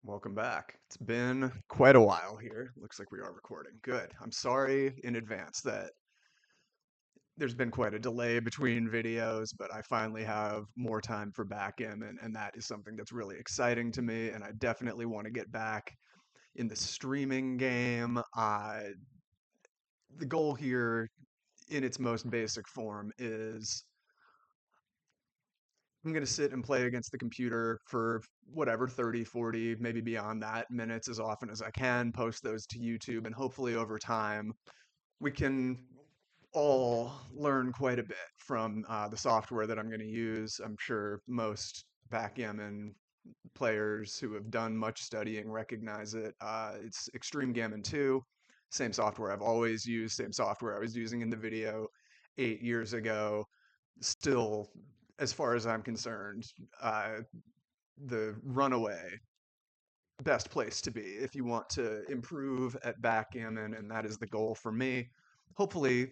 Welcome back. It's been quite a while here. Looks like we are recording. Good. I'm sorry in advance that there's been quite a delay between videos, but I finally have more time for backgammon, and that is something that's really exciting to me. And I definitely want to get back in the streaming game. The goal here, in its most basic form, is I'm going to sit and play against the computer for whatever, 30, 40, maybe beyond that minutes as often as I can, post those to YouTube, and hopefully over time we can all learn quite a bit from the software that I'm going to use. I'm sure most backgammon players who have done much studying recognize it. It's Extreme Gammon 2, same software I've always used, same software I was using in the video 8 years ago. Still, as far as I'm concerned, uh, the runaway best place to be if you want to improve at backgammon, and that is the goal for me. Hopefully,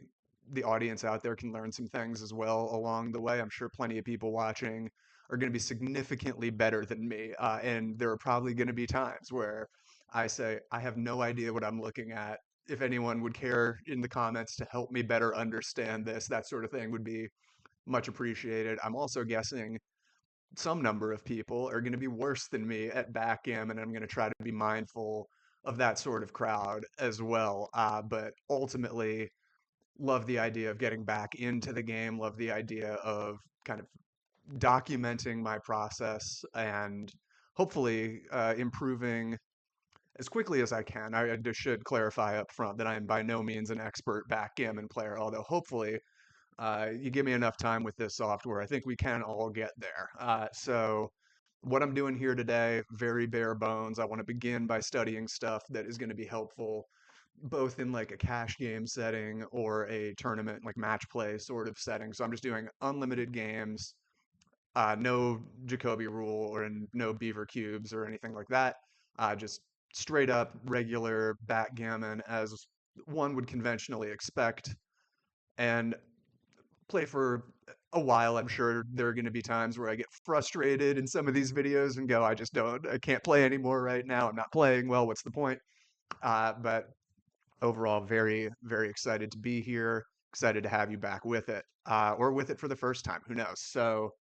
the audience out there can learn some things as well along the way. I'm sure plenty of people watching are going to be significantly better than me, and there are probably going to be times where I say, I have no idea what I'm looking at. If anyone would care in the comments to help me better understand this, that sort of thing would be much appreciated. I'm also guessing some number of people are going to be worse than me at backgammon, and I'm going to try to be mindful of that sort of crowd as well. But ultimately, love the idea of getting back into the game, love the idea of kind of documenting my process and hopefully improving as quickly as I can. I just should clarify up front that I am by no means an expert backgammon player, although hopefully you give me enough time with this software, I think we can all get there. So what I'm doing here today, very bare bones. I want to begin by studying stuff that is going to be helpful both in like a cash game setting or a tournament like match play sort of setting. So I'm just doing unlimited games, no Jacoby rule or no beaver cubes or anything like that. Just straight up regular backgammon as one would conventionally expect. And play for a while. I'm sure there are going to be times where I get frustrated in some of these videos and go, I can't play anymore right now. I'm not playing well. What's the point? But overall, very, very excited to be here. Excited to have you back with it, or with it for the first time. Who knows? So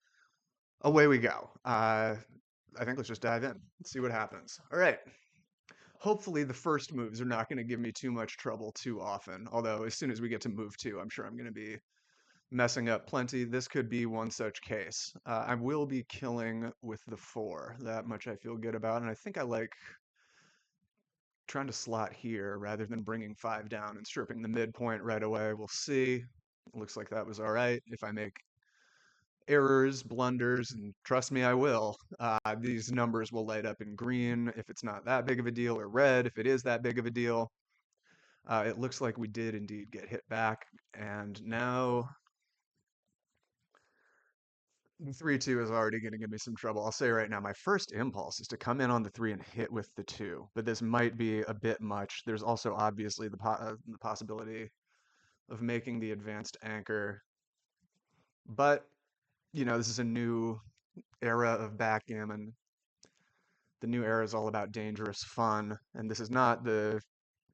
away we go. I think let's just dive in. Let's see what happens. All right. Hopefully, the first moves are not going to give me too much trouble too often. Although, as soon as we get to move two, I'm sure I'm going to be messing up plenty. This could be one such case. I will be killing with the 4. That much I feel good about. And I think I like trying to slot here rather than bringing 5 down and stripping the midpoint right away. We'll see. Looks like that was all right. If I make errors, blunders, and trust me, I will, these numbers will light up in green if it's not that big of a deal, or red if it is that big of a deal. It looks like we did indeed get hit back. And now the 3-2 is already going to give me some trouble. I'll say right now, my first impulse is to come in on the 3 and hit with the 2, but this might be a bit much. There's also obviously the possibility of making the advanced anchor, but this is a new era of backgammon. The new era is all about dangerous fun, and this is not the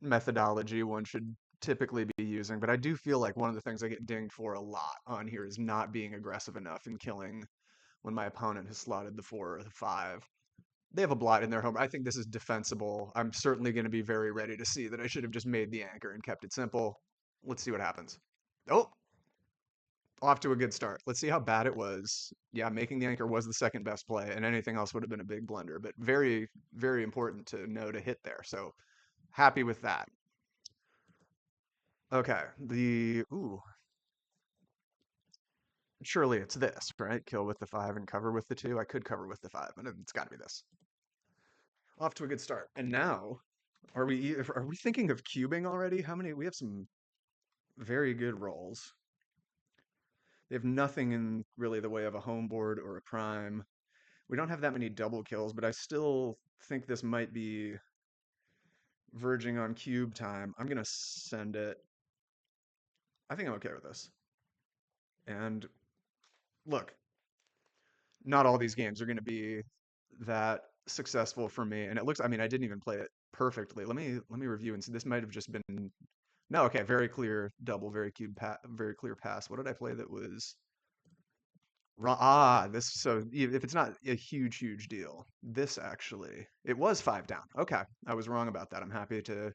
methodology one should typically be using, but I do feel like one of the things I get dinged for a lot on here is not being aggressive enough in killing when my opponent has slotted the 4 or the 5. They have a blot in their home. I think this is defensible. I'm certainly going to be very ready to see that I should have just made the anchor and kept it simple. Let's see what happens. Oh, off to a good start. Let's see how bad it was. Yeah, making the anchor was the second best play, and anything else would have been a big blunder, but very, very important to know to hit there. So happy with that. Okay, surely it's this, right? Kill with the 5 and cover with the 2. I could cover with the 5, but it's got to be this. Off to a good start. And now, are we thinking of cubing already? How many? We have some very good rolls. They have nothing in really the way of a home board or a prime. We don't have that many double kills, but I still think this might be verging on cube time. I'm gonna send it. I think I'm okay with this. And look, not all these games are gonna be that successful for me. And it looks, I mean, I didn't even play it perfectly. Let me review and see. This might have just been no, okay, very clear double, very clear pass. What did I play that was wrong? Ah, this so if it's not a huge deal, this actually it was five down. Okay, I was wrong about that. I'm happy to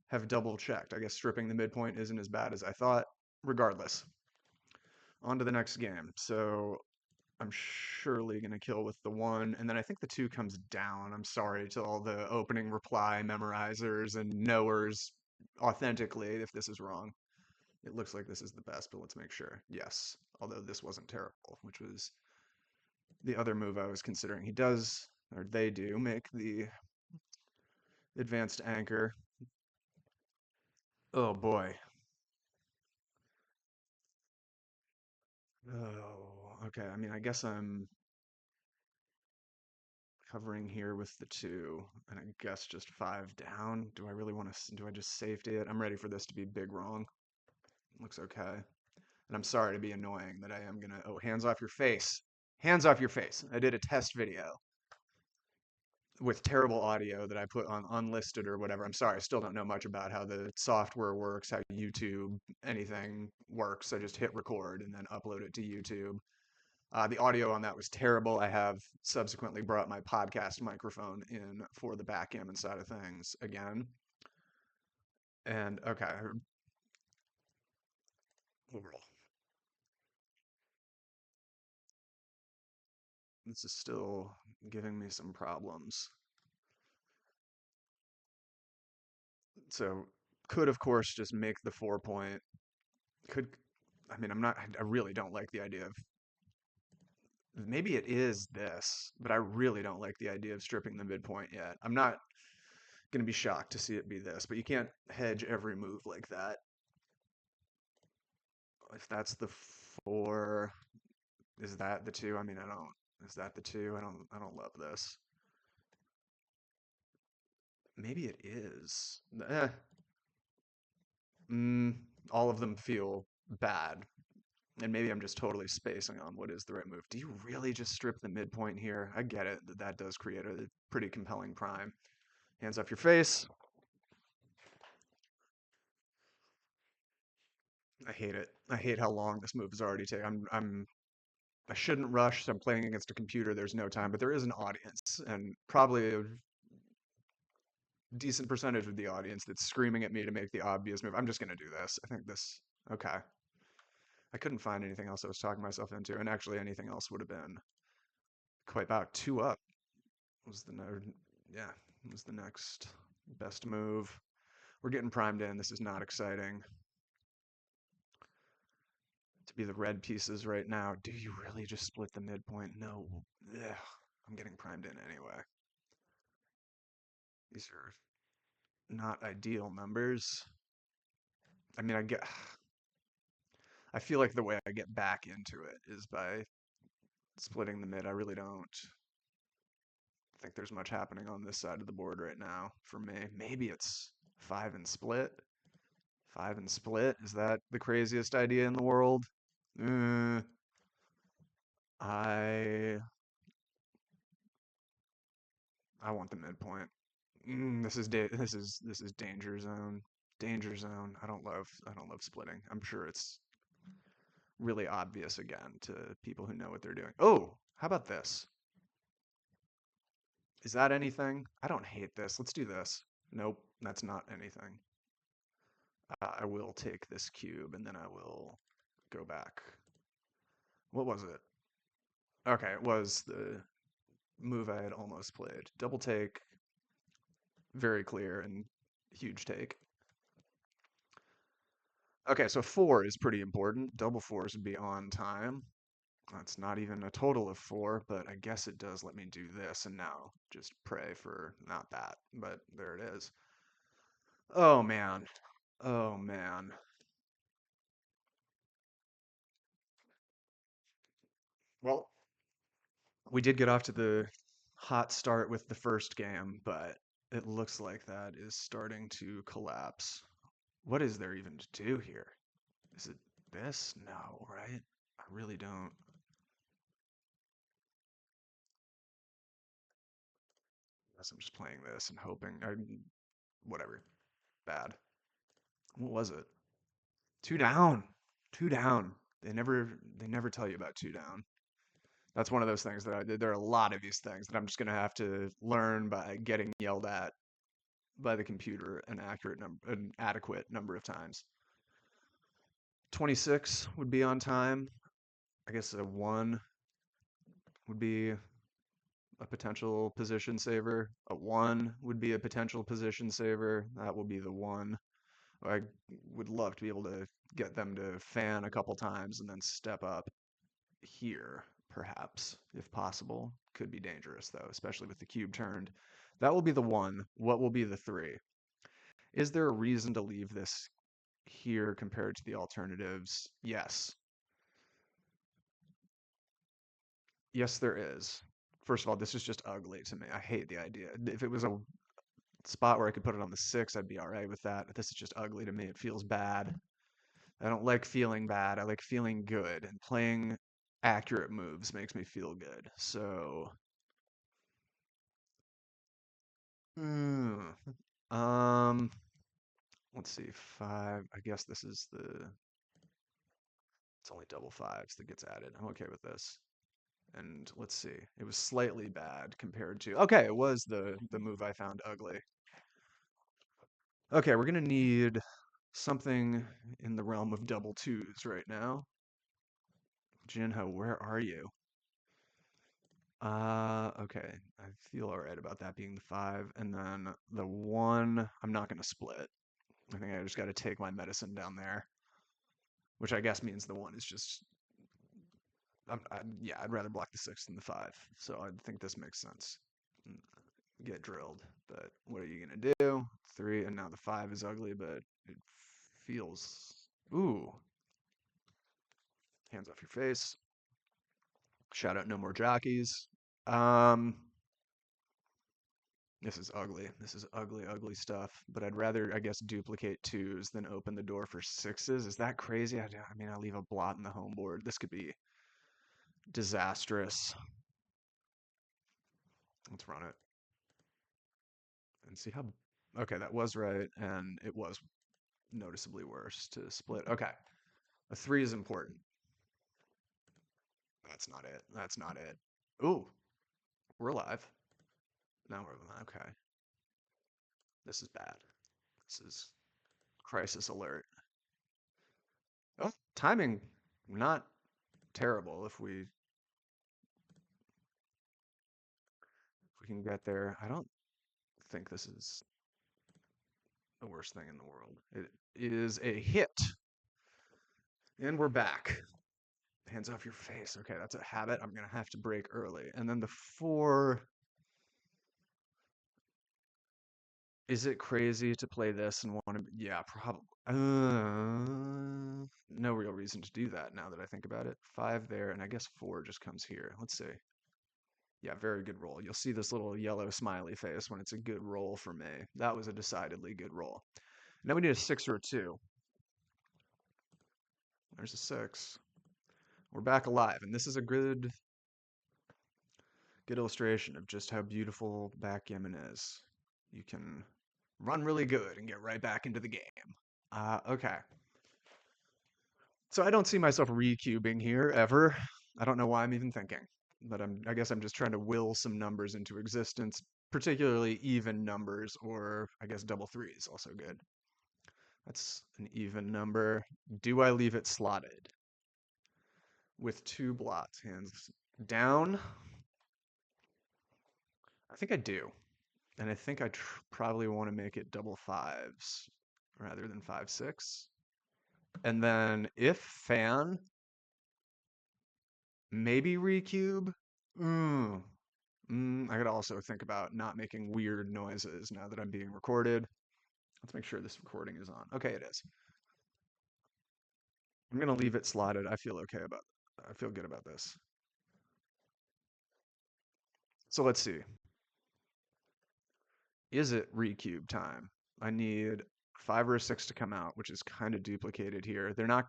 have double checked. I guess stripping the midpoint isn't as bad as I thought. Regardless, on to the next game. So I'm surely going to kill with the one, and then I think the two comes down. I'm sorry to all the opening reply memorizers and knowers authentically if this is wrong. It looks like this is the best, but let's make sure. Yes, although this wasn't terrible, which was the other move I was considering. He does, or they do, make the advanced anchor. Oh boy. Oh, okay. I mean, I guess I'm covering here with the two, and I guess just five down. Do I really want to, do I just safety it? I'm ready for this to be big wrong. Looks okay. And I'm sorry to be annoying that I am gonna, oh, hands off your face. Hands off your face. I did a test video with terrible audio that I put on unlisted or whatever. I'm sorry, I still don't know much about how the software works, how YouTube, anything works. I just hit record and then upload it to YouTube. The audio on that was terrible. I have subsequently brought my podcast microphone in for the backgammon side of things again. And okay, overall, this is still giving me some problems. So could of course just make the 4 point. Could I mean I'm not I really don't like the idea of maybe it is this, but I really don't like the idea of stripping the midpoint yet. I'm not gonna be shocked to see it be this, but you can't hedge every move like that. If that's the four, is that the two? I mean, I don't. Is that the two? I don't love this. Maybe it is. Mm, all of them feel bad, and maybe I'm just totally spacing on what is the right move. Do you really just strip the midpoint here? I get it that that does create a pretty compelling prime. Hands off your face. I hate it. I hate how long this move is already taking. I shouldn't rush. So I'm playing against a computer. There's no time, but there is an audience, and probably a decent percentage of the audience that's screaming at me to make the obvious move. I'm just gonna do this. I think this. Okay. I couldn't find anything else I was talking myself into, and actually anything else would have been quite about two up. Was the no, yeah, was the next best move. We're getting primed in. This is not exciting to be the red pieces right now. Do you really just split the midpoint? No. Ugh, I'm getting primed in anyway. These are not ideal numbers. I mean, I feel like the way I get back into it is by splitting the mid. I really don't think there's much happening on this side of the board right now for me. Maybe it's five and split. Five and split. Is that the craziest idea in the world? Uh, I I want the midpoint. This is danger zone. Danger zone. I don't love splitting. I'm sure it's really obvious again to people who know what they're doing. Oh, how about this? Is that anything? I don't hate this. Let's do this. Nope, that's not anything. I will take this cube and then I will go back. What was it? Okay, it was the move I had almost played. Double take, very clear and huge take. Okay, so four is pretty important. Double fours would be on time. That's not even a total of four, but I guess it does let me do this and now just pray for not that. But there it is. Oh man. Oh man. Well, we did get off to the hot start with the first game, but it looks like that is starting to collapse. What is there even to do here? Is it this? No, right? I really don't. guess I'm just playing this and hoping. Whatever. Bad. What was it? Two down. Two down. They never tell you about two down. That's one of those things that there are a lot of these things that I'm just gonna have to learn by getting yelled at by the computer an adequate number of times. 26 would be on time. I guess a 1 would be a potential position saver. A 1 would be a potential position saver. That will be the 1. I would love to be able to get them to fan a couple times and then step up here, perhaps, if possible. Could be dangerous, though, especially with the cube turned. That will be the 1. What will be the 3? Is there a reason to leave this here compared to the alternatives? Yes. Yes, there is. First of all, this is just ugly to me. I hate the idea. If it was a spot where I could put it on the 6, I'd be all right with that. But this is just ugly to me. It feels bad. I don't like feeling bad. I like feeling good. And playing accurate moves makes me feel good. So, mm, um, let's see. 5. I guess this is it's only double fives that gets added. I'm okay with this. And let's see. It was slightly bad compared to. Okay, it was the move I found ugly. Okay, we're gonna need something in the realm of double twos right now. Jinho, where are you? Okay. I feel all right about that being the 5. And then the 1, I'm not gonna split. I think I just gotta take my medicine down there, which I guess means the 1 is just. Yeah, I'd rather block the 6 than the 5. So I think this makes sense. Get drilled. But what are you gonna do? 3, and now the 5 is ugly, but it feels. Ooh, hands off your face. Shout out no more jockeys. Um, this is ugly. This is ugly, ugly stuff. But I'd rather, I guess, duplicate 2s than open the door for 6s. Is that crazy? I mean, I leave a blot in the home board. This could be disastrous. Let's run it and see how. Okay, that was right, and it was noticeably worse to split. Okay, a 3 is important. That's not it. That's not it. Ooh, we're alive. Now we're okay. This is bad. This is crisis alert. Oh, timing not terrible if we can get there. I don't think this is the worst thing in the world. It is a hit. And we're back. Hands off your face. Okay, that's a habit I'm gonna have to break early. And then the 4. Is it crazy to play this and want to? Yeah, probably. No real reason to do that now that I think about it. 5 there, and I guess 4 just comes here. Let's see. Yeah, very good roll. You'll see this little yellow smiley face when it's a good roll for me. That was a decidedly good roll. Now we need a 6 or a 2. There's a 6. We're back alive, and this is a good illustration of just how beautiful backgammon is. You can run really good and get right back into the game. Okay. So I don't see myself recubing here ever. I don't know why I'm even thinking, but I guess I'm just trying to will some numbers into existence, particularly even numbers, or I guess double threes, also good. That's an even number. Do I leave it slotted with 2 blots, hands down? I think I do. And I think I probably want to make it double fives rather than 5-6. And then if fan, maybe recube. Mm, I gotta also think about not making weird noises now that I'm being recorded. Let's make sure this recording is on. Okay, it is. I'm gonna leave it slotted. I feel good about this. So let's see. Is it recube time? I need 5 or a 6 to come out, which is kind of duplicated here. I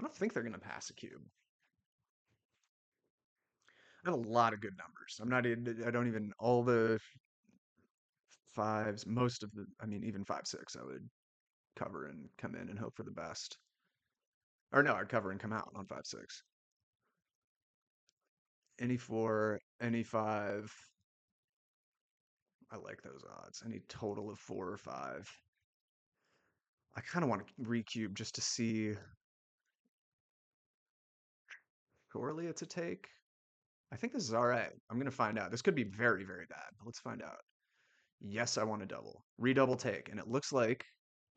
don't think they're gonna pass a cube. I have a lot of good numbers. I don't even, all the fives, most of the, I mean, even 5-6, I would cover and come in and hope for the best. Or no, I'd cover and come out on 5-6. Any four, any five. I like those odds. Any total of four or five. I kind of want to recube just to see. Surely it's a take. I think this is all right. I'm gonna find out. This could be very, very bad, but let's find out. Yes, I want to double. Redouble take. And it looks like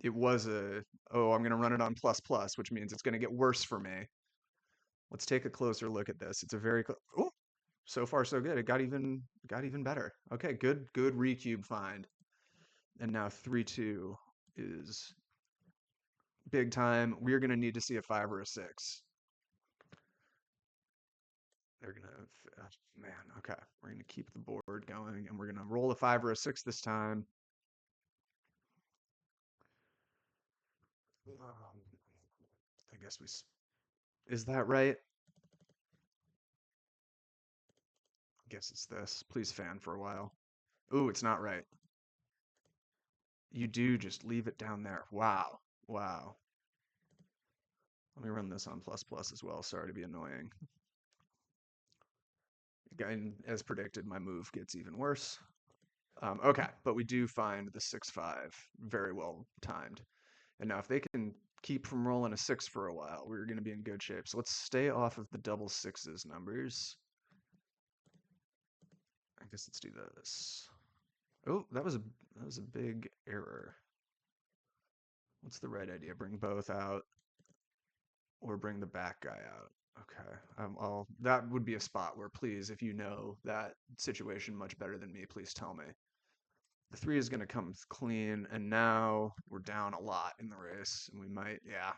it was a, oh, I'm gonna run it on plus plus, which means it's gonna get worse for me. Let's take a closer look at this. It's a very, oh, so far so good. It got even better. Okay, good recube find. And now 3-2 is big time. We're gonna need to see a five or a six. They're gonna, man, okay. We're gonna keep the board going, and we're gonna roll a five or a six this time. I guess is that right? I guess it's this. Please fan for a while. Ooh, it's not right. You do just leave it down there. Wow. Wow. Let me run this on plus plus as well. Sorry to be annoying. And as predicted, my move gets even worse. Okay, but we do find the 6-5 very well timed. And now if they can keep from rolling a six for a while, we're going to be in good shape. So let's stay off of the double sixes numbers. I guess let's do this. Oh, that was a big error. What's the right idea? Bring both out or bring the back guy out? Okay. That would be a spot where please, if you know that situation much better than me, please tell me. The three is going to come clean, and now we're down a lot in the race, and we might, yeah.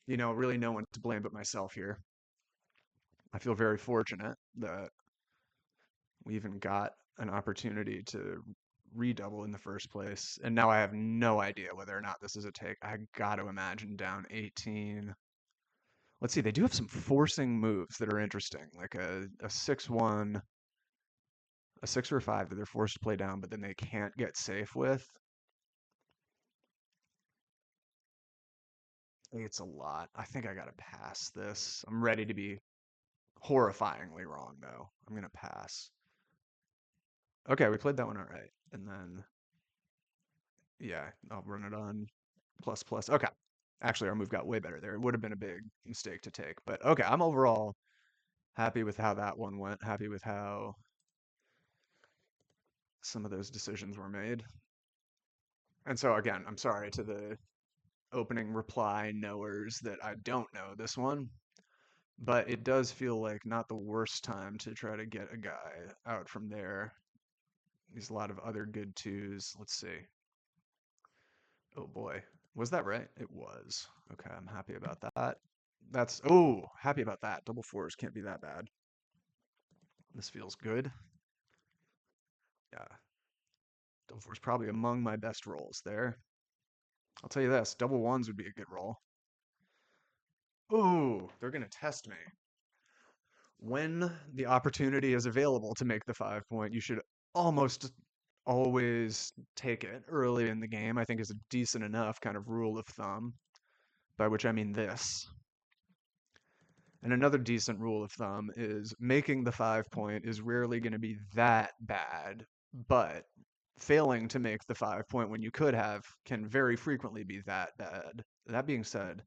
Really no one to blame but myself here. I feel very fortunate that we even got an opportunity to redouble in the first place, and now I have no idea whether or not this is a take. I got to imagine down 18. Let's see, they do have some forcing moves that are interesting, like a 6-1, a 6 or a 5 that they're forced to play down, but then they can't get safe with. It's a lot. I think I gotta pass this. I'm ready to be horrifyingly wrong, though. I'm gonna pass. Okay, we played that one all right. And then, yeah, I'll run it on plus plus. Okay. Actually, our move got way better there. It would have been a big mistake to take. But okay, I'm overall happy with how that one went. Happy with how some of those decisions were made. And so again, I'm sorry to the opening reply knowers that I don't know this one, but it does feel like not the worst time to try to get a guy out from there. There's a lot of other good twos. Let's see. Oh boy. Was that right? It was. Okay, I'm happy about that. Oh, happy about that. Double fours can't be that bad. This feels good. Yeah. Double fours probably among my best rolls there. I'll tell you this, double ones would be a good roll. Ooh, they're gonna test me. When the opportunity is available to make the 5 point, you should almost always take it early in the game. I think is a decent enough kind of rule of thumb, by which I mean this. And another decent rule of thumb is making the 5 point is rarely going to be that bad, but failing to make the 5 point when you could have can very frequently be that bad. That being said,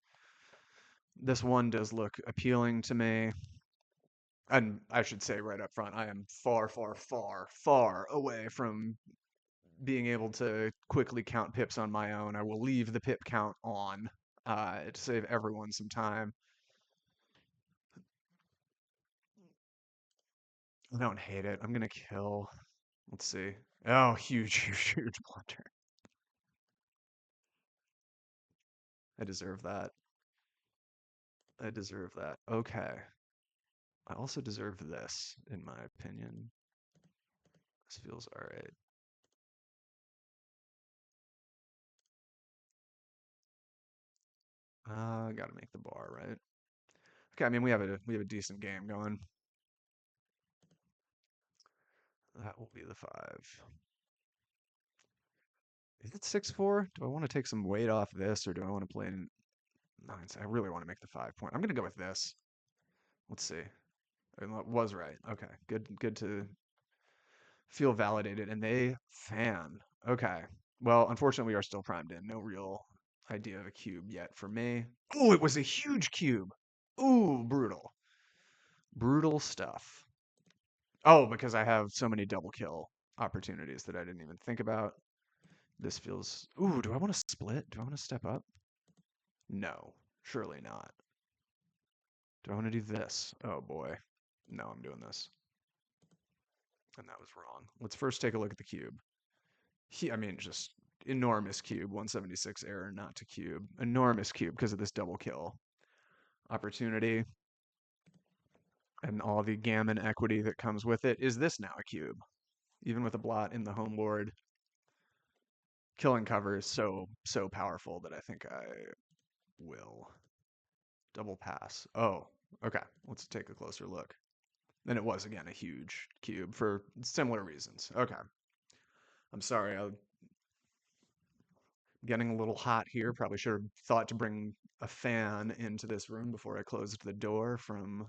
this one does look appealing to me. And I should say right up front, I am far, far, far, far away from being able to quickly count pips on my own. I will leave the pip count on to save everyone some time. I don't hate it. I'm gonna kill. Let's see. Oh, huge, huge, huge blunder. I deserve that. I deserve that. Okay. I also deserve this, in my opinion. This feels all right. Gotta make the bar, right? Okay, I mean we have a decent game going. That will be the 5. Is it 6-4? Do I want to take some weight off this, or do I want to play in 9? I really want to make the 5 point. I'm gonna go with this. Let's see. I was right. Okay, good to feel validated. And they fan. Okay. Well, unfortunately, we are still primed in. No real idea of a cube yet for me. Oh, it was a huge cube. Ooh, brutal. Brutal stuff. Oh, because I have so many double kill opportunities that I didn't even think about. This feels... Ooh, do I want to split? Do I want to step up? No, surely not. Do I want to do this? Oh boy. No, I'm doing this. And that was wrong. Let's first take a look at the cube. I mean, just enormous cube, 176 error, not to cube. Enormous cube because of this double kill opportunity and all the gammon equity that comes with it. Is this now a cube? Even with a blot in the home board, killing cover is so powerful that I think I will double pass. Oh, okay. Let's take a closer look. And it was, again, a huge cube for similar reasons. Okay. I'm sorry. I'm getting a little hot here. Probably should have thought to bring a fan into this room before I closed the door from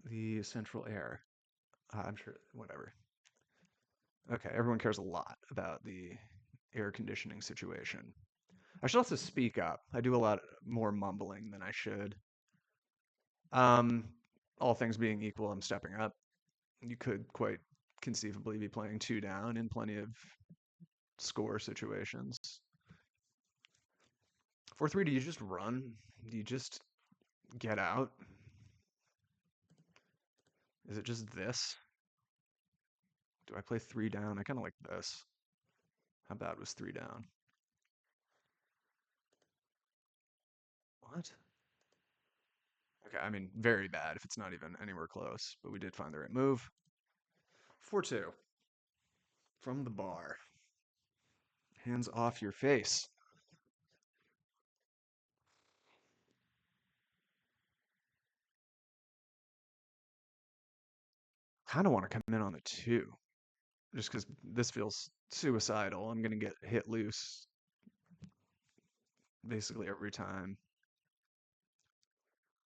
the central air. I'm sure, whatever. Okay, everyone cares a lot about the air conditioning situation. I should also speak up. I do a lot more mumbling than I should. Um, all things being equal, I'm stepping up. You could quite conceivably be playing 2 down in plenty of score situations. 4-3, do you just run? Do you just get out? Is it just this? Do I play 3 down? I kind of like this. How bad was 3 down? What? Okay, I mean, very bad if it's not even anywhere close, but we did find the right move. 4-2. From the bar. Hands off your face. Kind of want to come in on the 2, just because this feels suicidal. I'm going to get hit loose basically every time.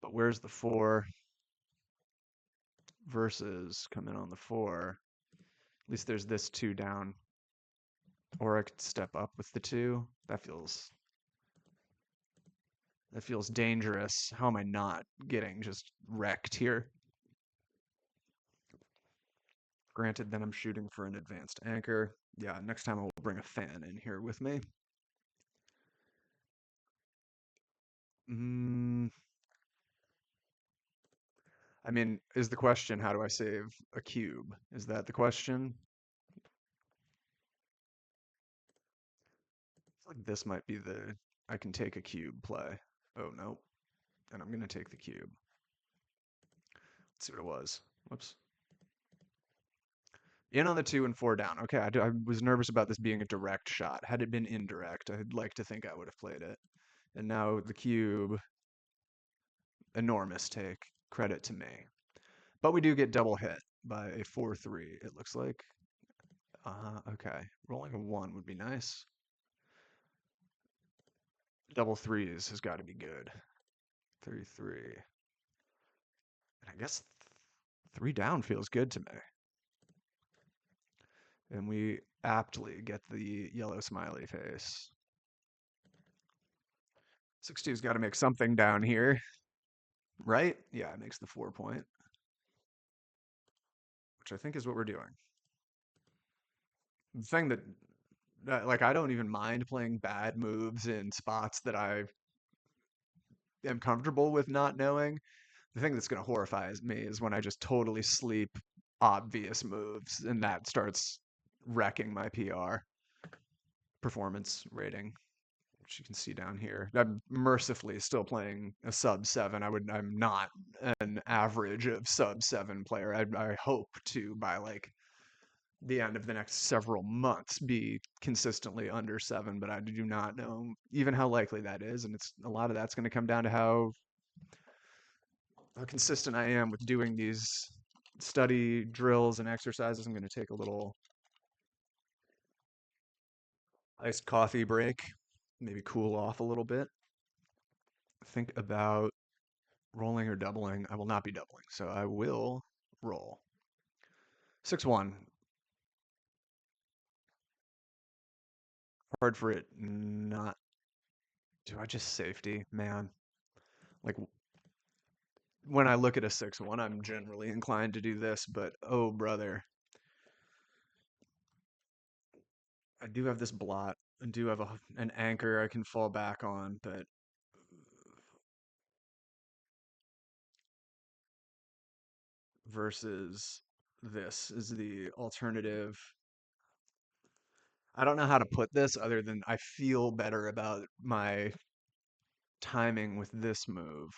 But where's the 4 versus come in on the 4? At least there's this 2 down. Or I could step up with the 2. That feels dangerous. How am I not getting just wrecked here? Granted, then I'm shooting for an advanced anchor. Yeah, next time I'll bring a fan in here with me. I mean, is the question, how do I save a cube? Is that the question? I feel like this might be the I can take a cube play. Oh, no. And I'm going to take the cube. Let's see what it was. Whoops. In on the 2 and 4 down. Okay, I was nervous about this being a direct shot. Had it been indirect, I'd like to think I would have played it. And now the cube, enormous take. Credit to me. But we do get double hit by a 4-3, it looks like. Okay. Rolling a 1 would be nice. Double threes has got to be good. 3-3. And I guess 3 down feels good to me. And we aptly get the yellow smiley face. 6-2's got to make something down here, right? Yeah, it makes the 4 point, which I think is what we're doing. The thing that like, I don't even mind playing bad moves in spots that I am comfortable with not knowing. The thing that's going to horrify me is when I just totally sleep obvious moves, and that starts wrecking my PR performance rating, which you can see down here. I'm mercifully still playing a sub 7. I'm not an average of sub 7 player. I hope to, by like the end of the next several months, be consistently under 7, but I do not know even how likely that is, and it's a lot of that's going to come down to how consistent I am with doing these study drills and exercises, I'm going to take a little iced coffee break, maybe cool off a little bit. Think about rolling or doubling. I will not be doubling, so I will roll. 6-1. Hard for it not. Do I just safety? Man. Like when I look at a 6-1, I'm generally inclined to do this, but oh brother. I do have this blot. I do have an anchor I can fall back on, but versus this is the alternative. I don't know how to put this other than I feel better about my timing with this move.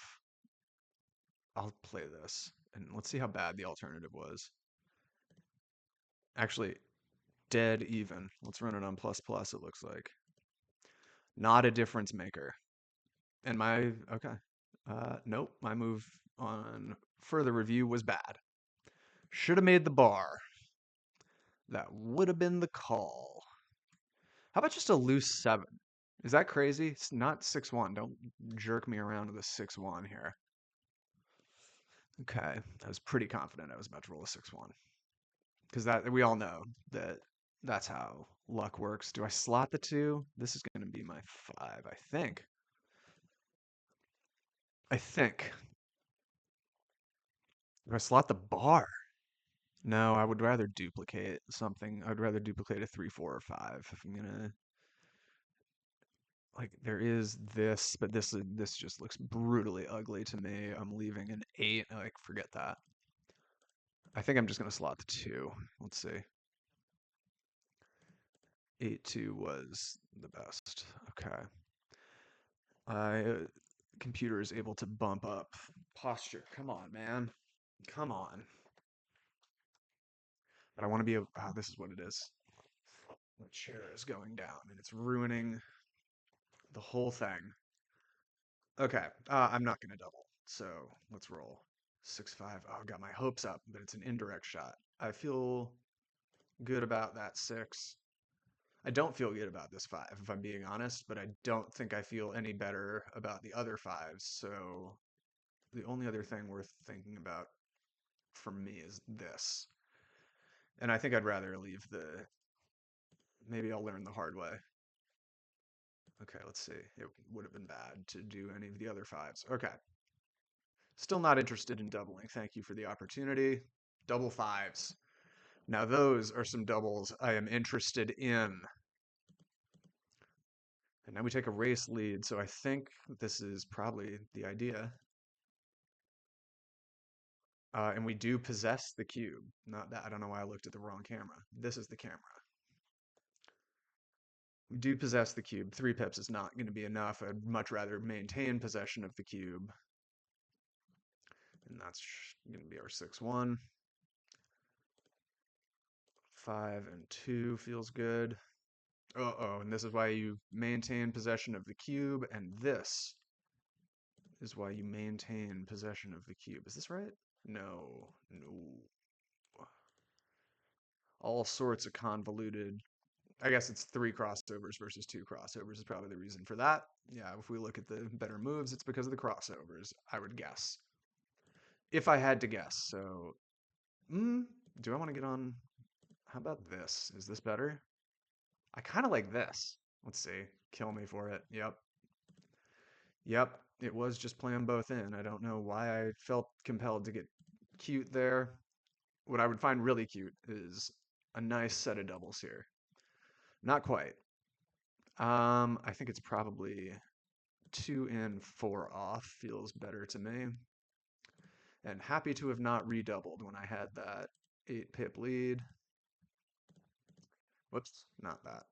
I'll play this and let's see how bad the alternative was. Actually, dead even. Let's run it on plus plus, it looks like. Not a difference maker. And okay. Nope, my move on further review was bad. Should have made the bar. That would have been the call. How about just a loose 7? Is that crazy? It's not 6-1. Don't jerk me around with a 6-1 here. Okay, I was pretty confident I was about to roll a 6-1. Because that we all know that that's how luck works. Do I slot the 2? This is going to be my 5, I think. I think. Do I slot the bar? No, I would rather duplicate something. I'd rather duplicate a 3, 4, or 5 if I'm gonna like there is this, but this just looks brutally ugly to me. I'm leaving an 8. Like forget that. I think I'm just gonna slot the 2. Let's see. 8-2 was the best. Okay. I computer is able to bump up posture. Come on, man. Come on. But I want to be a. Oh, this is what it is. The chair is going down and it's ruining the whole thing. Okay, I'm not gonna double. So let's roll. 6-5. Oh, got my hopes up, but it's an indirect shot. I feel good about that 6. I don't feel good about this 5, if I'm being honest, but I don't think I feel any better about the other 5s. So the only other thing worth thinking about for me is this. And I think I'd rather leave the. Maybe I'll learn the hard way. Okay, let's see. It would have been bad to do any of the other 5s. Okay. Still not interested in doubling. Thank you for the opportunity. Double 5s. Now those are some doubles I am interested in. And now we take a race lead, so I think this is probably the idea. And we do possess the cube. Not that, I don't know why I looked at the wrong camera. This is the camera. We do possess the cube. 3 pips is not going to be enough. I'd much rather maintain possession of the cube. And that's going to be our 6-1. 5 and 2 feels good. Uh-oh, and this is why you maintain possession of the cube, and this is why you maintain possession of the cube. Is this right? No, no. All sorts of convoluted. I guess it's 3 crossovers versus 2 crossovers is probably the reason for that. Yeah, if we look at the better moves, it's because of the crossovers, I would guess. If I had to guess. So, do I want to get on? How about this? Is this better? I kind of like this. Let's see. Kill me for it. Yep. Yep. It was just playing both in. I don't know why I felt compelled to get cute there. What I would find really cute is a nice set of doubles here. Not quite. I think it's probably 2 in, 4 off feels better to me. And happy to have not redoubled when I had that 8 pip lead. Whoops, not that.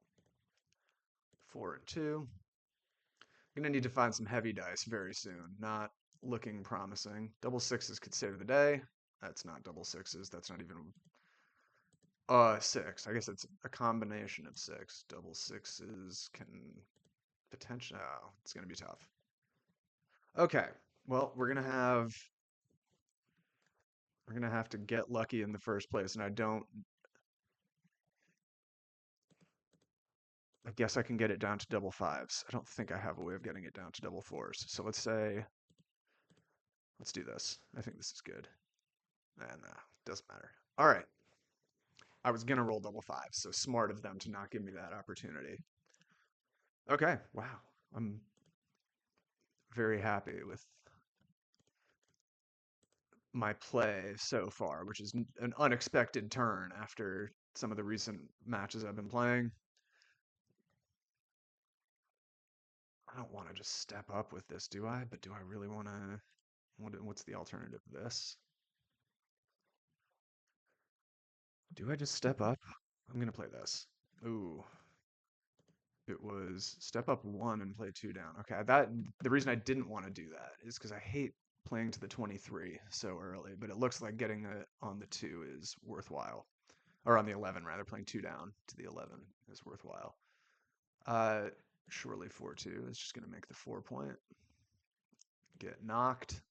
4 and 2. Gonna need to find some heavy dice very soon. Not looking promising. Double 6s could save the day. That's not double 6s. That's not even 6. I guess it's a combination of 6. Double 6s can potentially. Oh, it's gonna be tough. Okay. Well, we're gonna have. We're gonna have to get lucky in the first place, and I guess I can get it down to double fives. I don't think I have a way of getting it down to double fours. So let's do this. I think this is good. And doesn't matter. All right. I was gonna roll double fives, so smart of them to not give me that opportunity. Okay. Wow. I'm very happy with my play so far, which is an unexpected turn after some of the recent matches I've been playing. I don't want to just step up with this, do I? But do I really want to? What's the alternative to this? Do I just step up? I'm gonna play this. Ooh, it was step up one and play two down. Okay, the reason I didn't want to do that is because I hate playing to the 23 so early, but it looks like getting it on the two is worthwhile. Or on the 11 rather, playing two down to the 11 is worthwhile. Uh, Surely 4-2 is just gonna make the 4 point. Get knocked.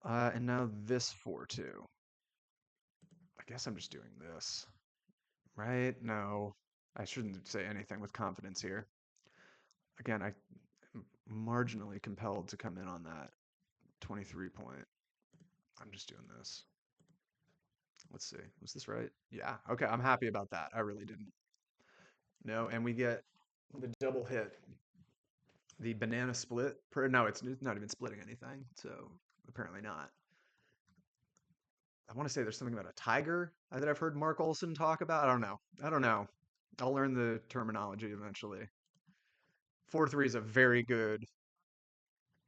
And now this 4-2. I guess I'm just doing this. Right? No. I shouldn't say anything with confidence here. Again, I'm marginally compelled to come in on that 23 point. I'm just doing this. Let's see. Was this right? Yeah. Okay, I'm happy about that. I really didn't. No, and we get the double hit. The banana split. No, it's not even splitting anything, so apparently not. I want to say there's something about a tiger that I've heard Mark Olson talk about. I don't know. I don't know. I'll learn the terminology eventually. 4-3 is a very good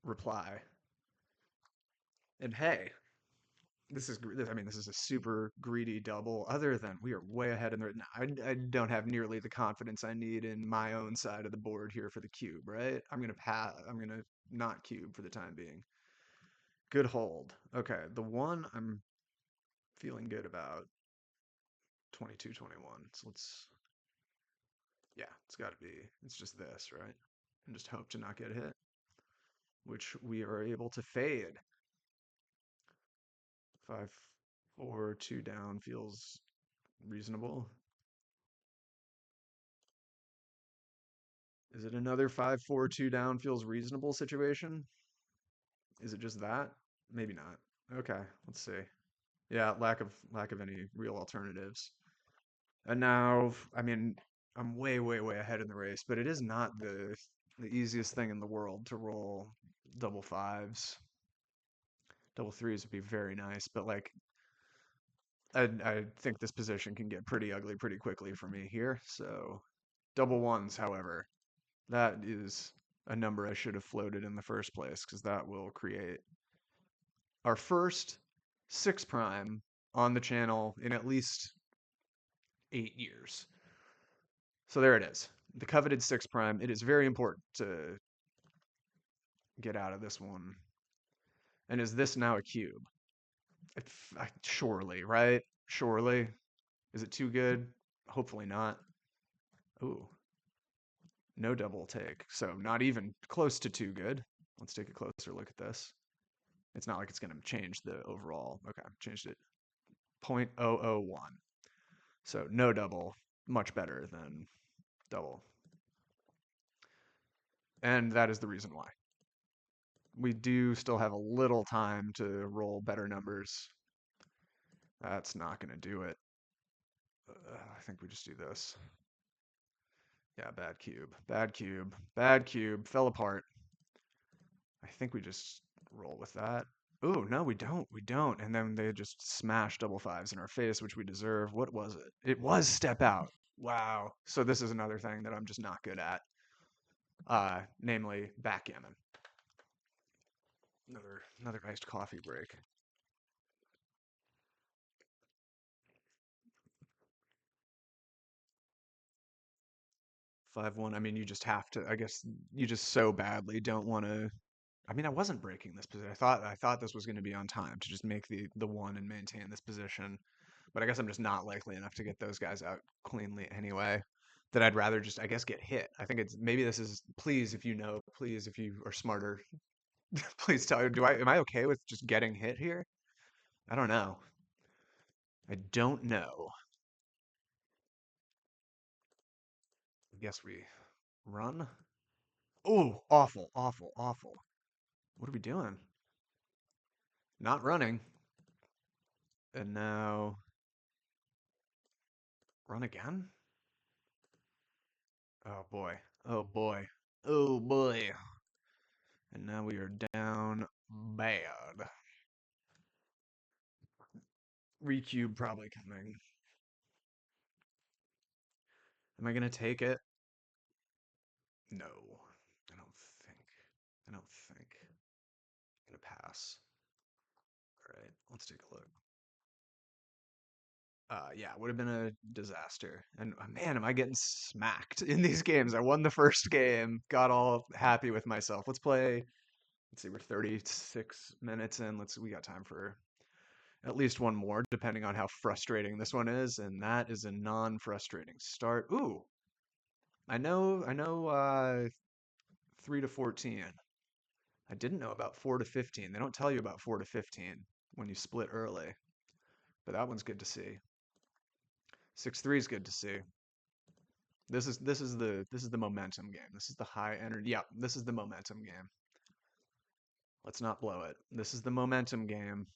reply. And hey, I mean, this is a super greedy double. Other than we are way ahead in the. I don't have nearly the confidence I need in my own side of the board here for the cube, right? I'm gonna pass. I'm gonna not cube for the time being. Good hold. Okay, the one I'm feeling good about. 22, 21. So yeah, it's got to be. It's just this, right? And just hope to not get hit, which we are able to fade. 5-4, two down feels reasonable. Is it another 5-4, two down feels reasonable situation? Is it just that? Maybe not. Okay, let's see. Yeah, lack of any real alternatives. And now, I mean, I'm way, way, way ahead in the race, but it is not the easiest thing in the world to roll double fives. Double threes would be very nice, but like I think this position can get pretty ugly pretty quickly for me here. So double ones, however, that is a number I should have floated in the first place because that will create our first six prime on the channel in at least 8 years. So there it is. The coveted six prime. It is very important to get out of this one. And is this now a cube? Surely, right? Surely. Is it too good? Hopefully not. Ooh, no double take. So not even close to too good. Let's take a closer look at this. It's not like it's going to change the overall. Okay, changed it. 0.001. So no double, much better than double. And that is the reason why. We do still have a little time to roll better numbers. That's not going to do it. I think we just do this. Yeah, bad cube. Bad cube. Bad cube. Fell apart. I think we just roll with that. Oh, no, we don't. We don't. And then they just smash double fives in our face, which we deserve. What was it? It was step out. Wow. So this is another thing that I'm just not good at. Namely backgammon. Another iced coffee break. 5-1. I mean, you just have to. I guess you just so badly don't want to. I mean, I wasn't breaking this position. I thought this was going to be on time to just make the one and maintain this position. But I guess I'm just not likely enough to get those guys out cleanly anyway. That I'd rather just, I guess, get hit. I think it's maybe this is, please, if you know, please, if you are smarter Please tell me, am I okay with just getting hit here? I don't know. I don't know. I guess we run. Oh, awful, awful, awful. What are we doing? Not running. And now run again? Oh boy. Oh boy. Oh boy. And now we are down bad. Recube probably coming. Am I gonna take it? No. I don't think. I don't think. I'm gonna pass. All right, let's take a look. Yeah, would have been a disaster. And man, am I getting smacked in these games. I won the first game, got all happy with myself. Let's see, we're 36 minutes in. We got time for at least one more, depending on how frustrating this one is. And that is a non-frustrating start. Ooh, I know 3 to 14. I didn't know about 4 to 15. They don't tell you about 4 to 15 when you split early. But that one's good to see. 6-3 is good to see. This is the momentum game. This is the high energy. Yeah, this is the momentum game. Let's not blow it. This is the momentum game.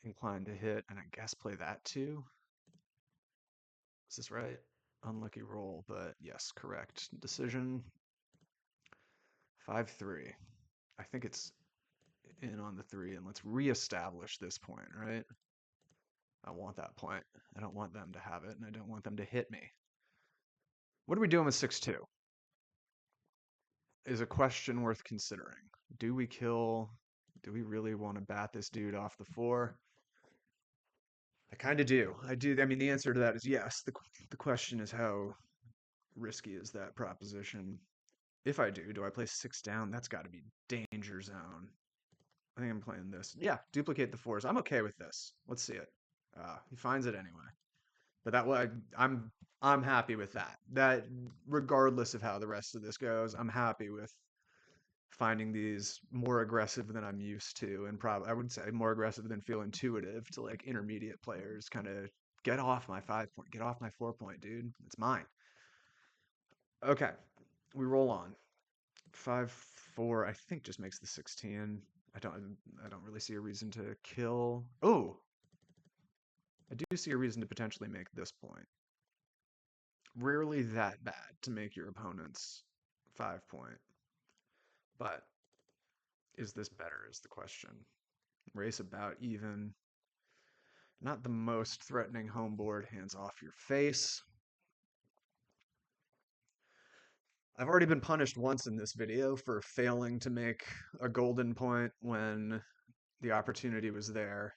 Inclined to hit, and I guess play that too. Is this right? Unlucky roll, but yes, correct decision. 5-3. I think it's in on the 3, and let's reestablish this point, right? I want that point. I don't want them to have it, and I don't want them to hit me. What are we doing with 6-2? Is a question worth considering. Do we kill? Do we really want to bat this dude off the 4? I kind of do. I do. I mean, the answer to that is yes. The question is how risky is that proposition? If I do I play 6 down? That's got to be danger zone. I think I'm playing this. Yeah, duplicate the 4s. I'm okay with this. Let's see it. He finds it anyway. But that way, I'm happy with that. That regardless of how the rest of this goes, I'm happy with finding these more aggressive than I'm used to, and probably I would say more aggressive than feel intuitive to like intermediate players. Kind of get off my 5 point, get off my 4 point, dude. It's mine. Okay, we roll on. 5-4, I think just makes the 16. I don't really see a reason to kill. Oh, I do see a reason to potentially make this point. Rarely that bad to make your opponent's 5 point, but is this better is the question. Race about even. Not the most threatening home board, hands off your face. I've already been punished once in this video for failing to make a golden point when the opportunity was there.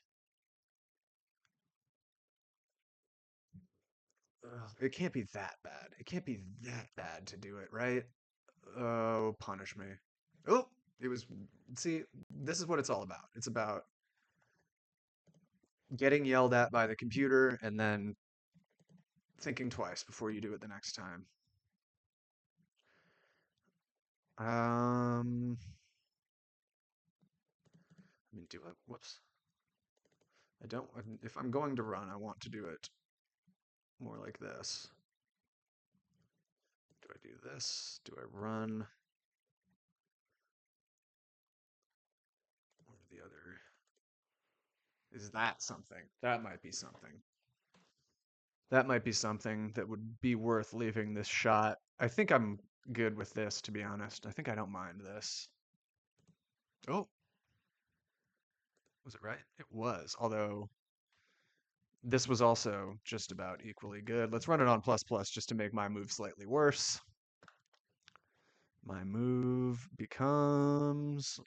Ugh, it can't be that bad. It can't be that bad to do it, right? Oh, punish me. Oh, it was. See, this is what it's all about. It's about getting yelled at by the computer and then thinking twice before you do it the next time. I mean, do it. Whoops. I don't. If I'm going to run, I want to do it more like this. Do I do this? Do I run? Or the other? Is that something? That might be something. That might be something that would be worth leaving this shot. I think I'm good with this, to be honest. I think I don't mind this. Oh, was it right? It was, although this was also just about equally good. Let's run it on plus plus just to make my move slightly worse. My move becomes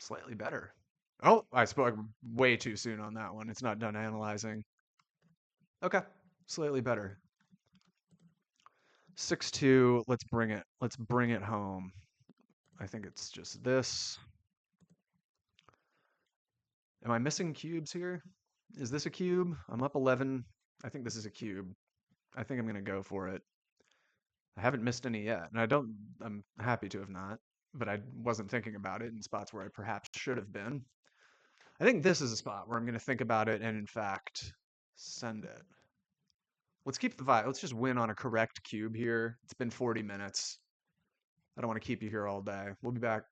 slightly better. Oh, I spoke way too soon on that one. It's not done analyzing. Okay, slightly better. 6-2, let's bring it. Let's bring it home. I think it's just this. Am I missing cubes here? Is this a cube? I'm up 11. I think this is a cube. I think I'm going to go for it. I haven't missed any yet, and I don't. I'm happy to have not, but I wasn't thinking about it in spots where I perhaps should have been. I think this is a spot where I'm going to think about it and, in fact, send it. Let's keep the vibe. Let's just win on a correct cube here. It's been 40 minutes. I don't want to keep you here all day. We'll be back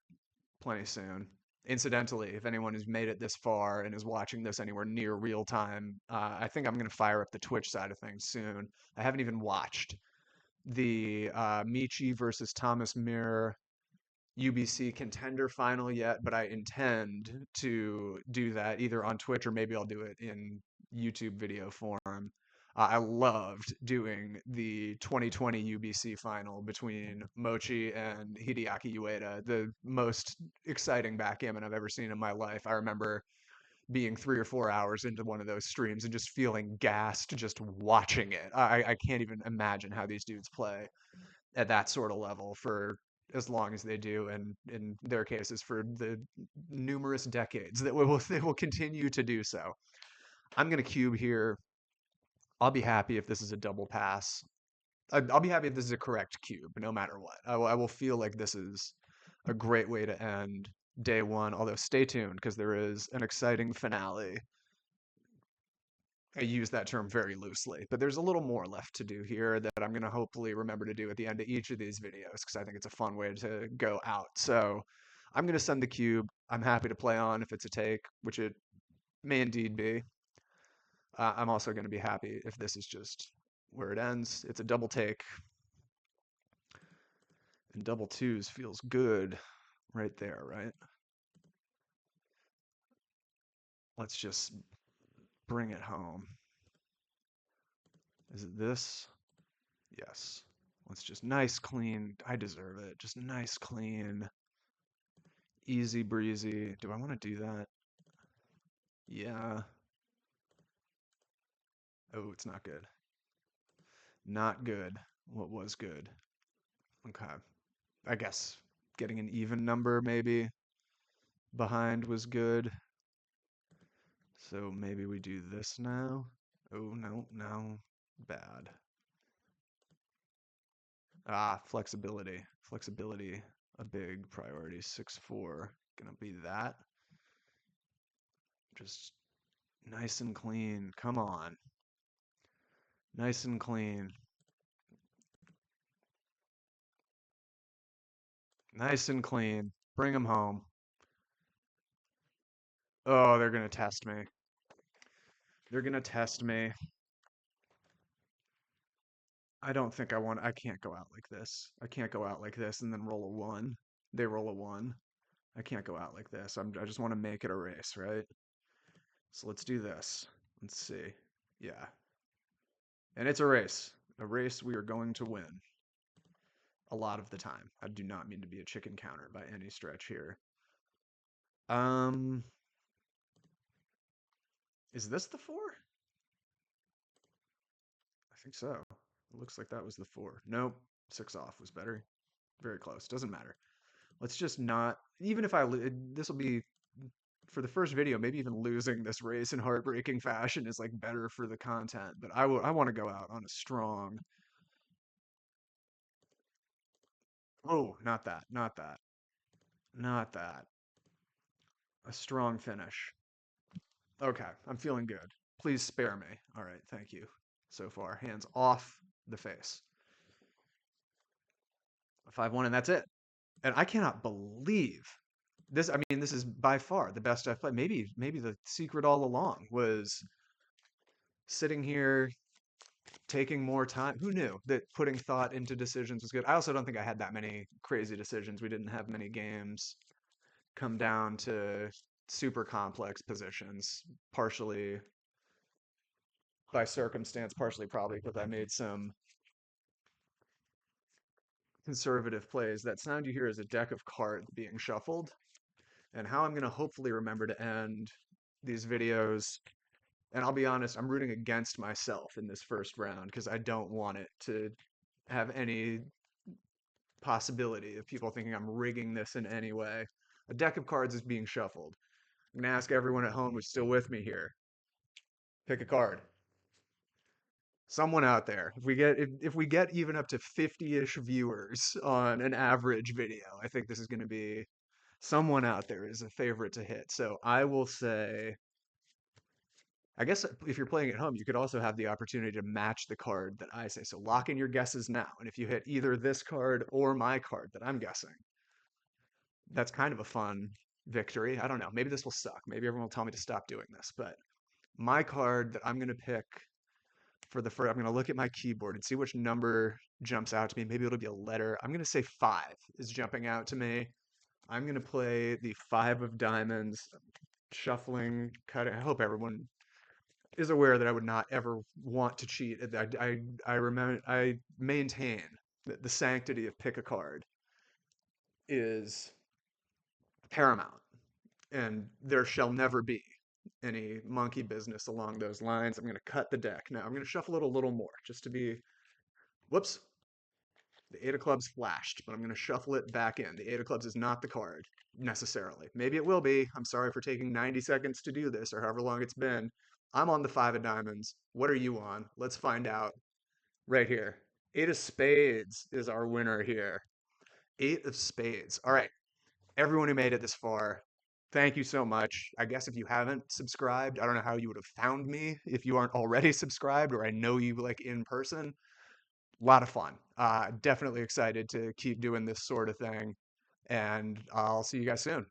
plenty soon. Incidentally, if anyone has made it this far and is watching this anywhere near real time, I think I'm going to fire up the Twitch side of things soon. I haven't even watched the Michi versus Thomas Mir UBC contender final yet, but I intend to do that either on Twitch or maybe I'll do it in YouTube video form. I loved doing the 2020 UBC final between Mochi and Hideaki Ueda, the most exciting backgammon I've ever seen in my life. I remember being 3 or 4 hours into one of those streams and just feeling gassed just watching it. I can't even imagine how these dudes play at that sort of level for as long as they do, and in their cases for the numerous decades that they will continue to do so. I'm gonna cube here. I'll be happy if this is a double pass. I'll be happy if this is a correct cube, no matter what. I will feel like this is a great way to end day one. Although stay tuned because there is an exciting finale. I use that term very loosely, but there's a little more left to do here that I'm going to hopefully remember to do at the end of each of these videos because I think it's a fun way to go out. So I'm going to send the cube. I'm happy to play on if it's a take, which it may indeed be. I'm also going to be happy if this is just where it ends. It's a double take, and double twos feels good right there, right? Let's just bring it home. Is it this? Yes. Let's just nice, clean. I deserve it. Just nice, clean. Easy breezy. Do I want to do that? Yeah. Oh, it's not good. Not good. What was good? Okay. I guess getting an even number maybe behind was good. So maybe we do this now. Oh, no, no. Bad. Ah, flexibility. Flexibility, a big priority. 6-4. Gonna be that. Just nice and clean. Come on. Nice and clean. Nice and clean. Bring them home. Oh, they're gonna test me. They're gonna test me. I don't think I want. I can't go out like this. I can't go out like this and then roll a one. They roll a one. I can't go out like this. I just want to make it a race, right? So let's do this. Let's see. Yeah, and it's a race. A race we are going to win a lot of the time. I do not mean to be a chicken counter by any stretch here. Um, is this the four? I think so. It looks like that was the four. Nope. 6 off was better. Very close. Doesn't matter. Let's just not. Even if this will be for the first video. Maybe even losing this race in heartbreaking fashion is like better for the content. But I want to go out on a strong. Oh, not that. Not that. Not that. A strong finish. Okay, I'm feeling good. Please spare me. All right, thank you. So far, hands off the face. 5-1, and that's it. And I cannot believe this. I mean, this is by far the best I've played. Maybe the secret all along was sitting here taking more time. Who knew that putting thought into decisions was good? I also don't think I had that many crazy decisions. We didn't have many games come down to super complex positions, partially by circumstance, partially probably because I made some conservative plays. That sound you hear is a deck of cards being shuffled, and how I'm going to hopefully remember to end these videos. And I'll be honest, I'm rooting against myself in this first round because I don't want it to have any possibility of people thinking I'm rigging this in any way. A deck of cards is being shuffled. I'm going to ask everyone at home who's still with me here. Pick a card. Someone out there. If we get even up to 50-ish viewers on an average video, I think this is going to be someone out there is a favorite to hit. So I will say, I guess if you're playing at home, you could also have the opportunity to match the card that I say. So lock in your guesses now. And if you hit either this card or my card that I'm guessing, that's kind of a fun victory. I don't know. Maybe this will suck. Maybe everyone will tell me to stop doing this. But my card that I'm going to pick for the first, I'm going to look at my keyboard and see which number jumps out to me. Maybe it'll be a letter. I'm going to say five is jumping out to me. I'm going to play the five of diamonds, shuffling, cutting. I hope everyone is aware that I would not ever want to cheat. I remember, I maintain that the sanctity of pick a card is paramount, and there shall never be any monkey business along those lines. I'm going to cut the deck now. I'm going to shuffle it a little more just to be. Whoops, the eight of clubs flashed, but I'm going to shuffle it back in. The eight of clubs is not the card necessarily. Maybe it will be. I'm sorry for taking 90 seconds to do this or however long it's been. I'm on the five of diamonds. What are you on? Let's find out right here. Eight of spades is our winner here. Eight of spades. All right. Everyone who made it this far, thank you so much. I guess if you haven't subscribed, I don't know how you would have found me if you aren't already subscribed or I know you like in person. A lot of fun. Definitely excited to keep doing this sort of thing. And I'll see you guys soon.